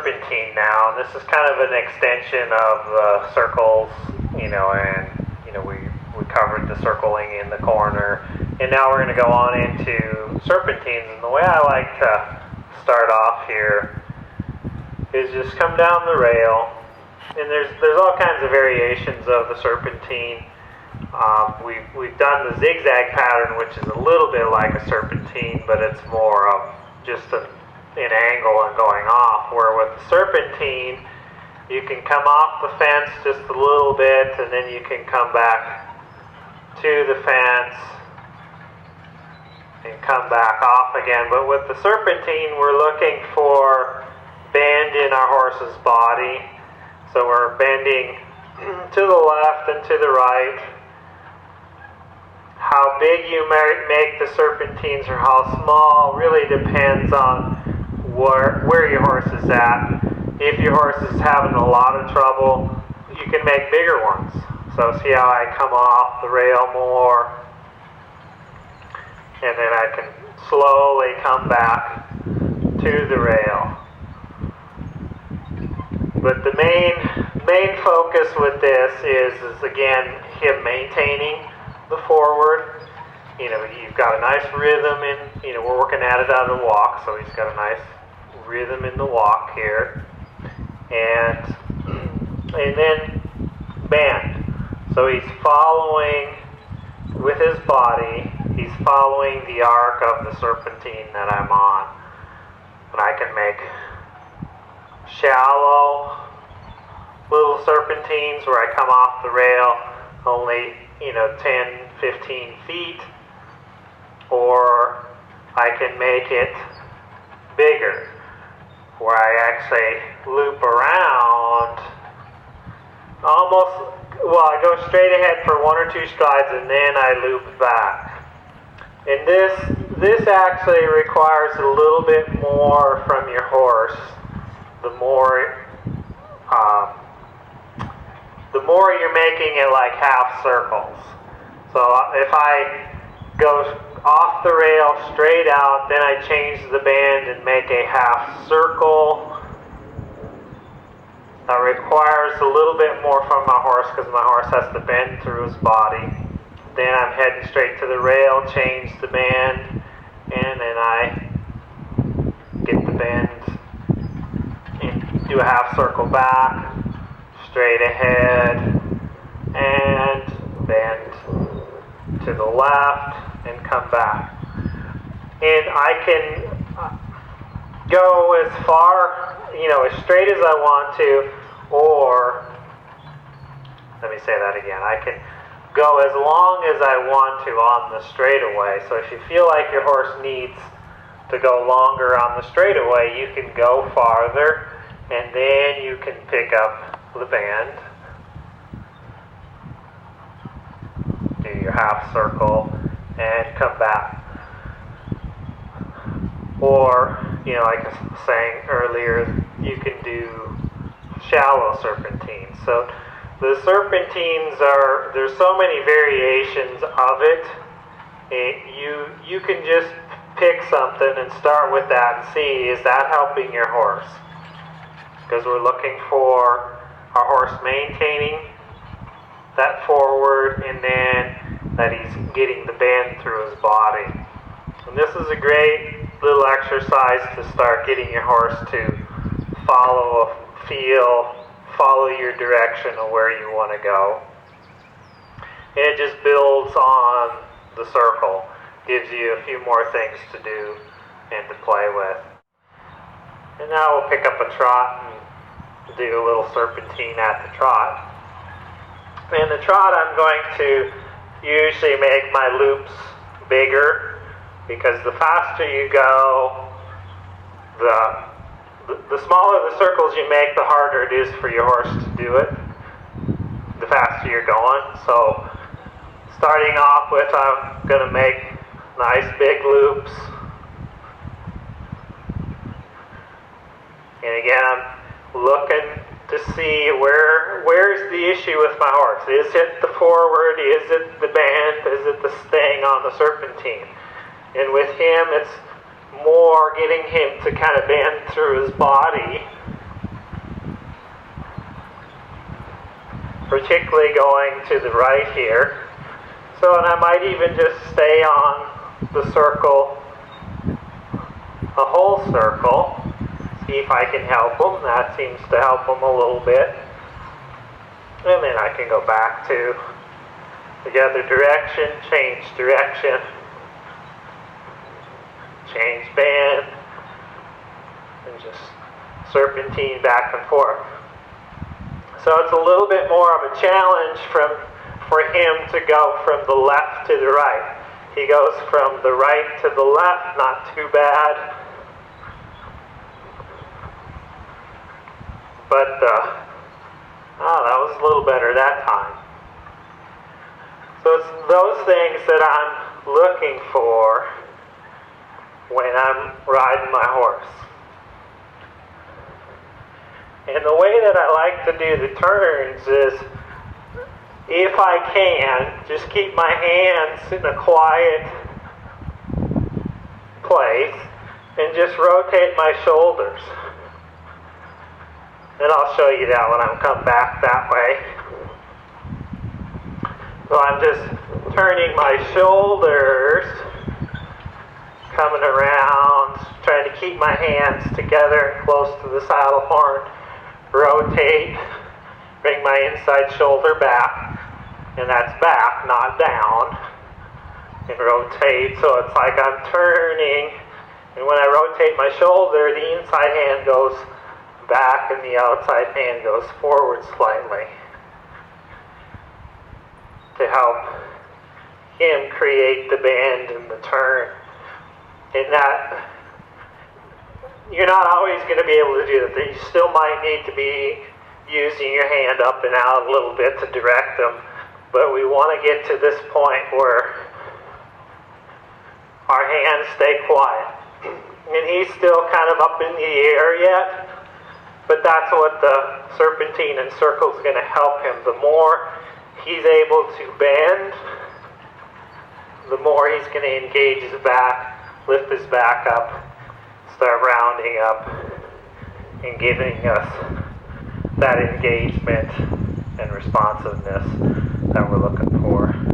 Serpentine now, and this is kind of an extension of circles, and we covered the circling in the corner, and now we're going to go on into Serpentines. And the way I like to start off here is just come down the rail, and there's all kinds of variations of the Serpentine. We've done the zigzag pattern, which is a little bit like a serpentine, but it's more of just an angle and going off. Where with the serpentine, you can come off the fence just a little bit, and then you can come back to the fence and come back off again. But with the serpentine, we're looking for bend in our horse's body. So we're bending to the left and to the right. How big you make the serpentines or how small really depends on where your horse is at. If your horse is having a lot of trouble, you can make bigger ones. So see how I come off the rail more, and then I can slowly come back to the rail. But the main focus with this is again him maintaining the forward. You've got a nice rhythm in, we're working at it on the walk, so he's got a nice rhythm in the walk here. And then bend. So he's following with his body, he's following the arc of the serpentine that I'm on. And I can make shallow little serpentines where I come off the rail only 10, 15 feet, or I can make it bigger, where I actually loop around I go straight ahead for one or two strides and then I loop back. And this actually requires a little bit more from your horse. The more you're making it like half circles. So if I go off the rail straight out, then I change the bend and make a half circle. That requires a little bit more from my horse because my horse has to bend through his body. Then I'm heading straight to the rail, change the bend, and then I get the bend and do a half circle back, straight ahead, and bend to the left and come back. And I can go as far, as straight as I want to, or, let me say that again, I can go as long as I want to on the straightaway. So if you feel like your horse needs to go longer on the straightaway, you can go farther, and then you can pick up the bend, do your half circle, and come back. Or, like I was saying earlier, you can do shallow serpentines. So the serpentines there's so many variations of it. You can just pick something and start with that and see, is that helping your horse? Because we're looking for our horse maintaining that forward, and then that he's getting the bend through his body. And this is a great little exercise to start getting your horse to follow your direction of where you want to go. And it just builds on the circle, gives you a few more things to do and to play with. And now we'll pick up a trot and do a little serpentine at the trot. In the trot, I'm going to usually make my loops bigger, because the faster you go, the smaller the circles you make, the harder it is for your horse to do it, the faster you're going. So starting off with, I'm going to make nice big loops. And again, I'm looking to see where's the issue with my horse. Is it the forward? Is it the bend? Is it the staying on the serpentine? And with him, it's more getting him to kind of bend through his body particularly going to the right here. So, and I might even just stay on the circle, a whole circle, see if I can help them. That seems to help them a little bit. And then I can go back to the other direction, change direction, change band, and just serpentine back and forth. So it's a little bit more of a challenge for him to go from the left to the right. He goes from the right to the left, not too bad. But, that was a little better that time. So it's those things that I'm looking for when I'm riding my horse. And the way that I like to do the turns is, if I can, just keep my hands in a quiet place and just rotate my shoulders. And I'll show you that when I come back that way. So I'm just turning my shoulders, coming around, trying to keep my hands together and close to the saddle horn. Rotate, bring my inside shoulder back, and that's back, not down. And rotate, so it's like I'm turning, and when I rotate my shoulder, the inside hand goes back and the outside hand goes forward slightly to help him create the bend and the turn. And that, you're not always going to be able to do that. You still might need to be using your hand up and out a little bit to direct them, but we want to get to this point where our hands stay quiet. And he's still kind of up in the air yet, but that's what the serpentine and circle is going to help him. The more he's able to bend, the more he's going to engage his back, lift his back up, start rounding up, and giving us that engagement and responsiveness that we're looking for.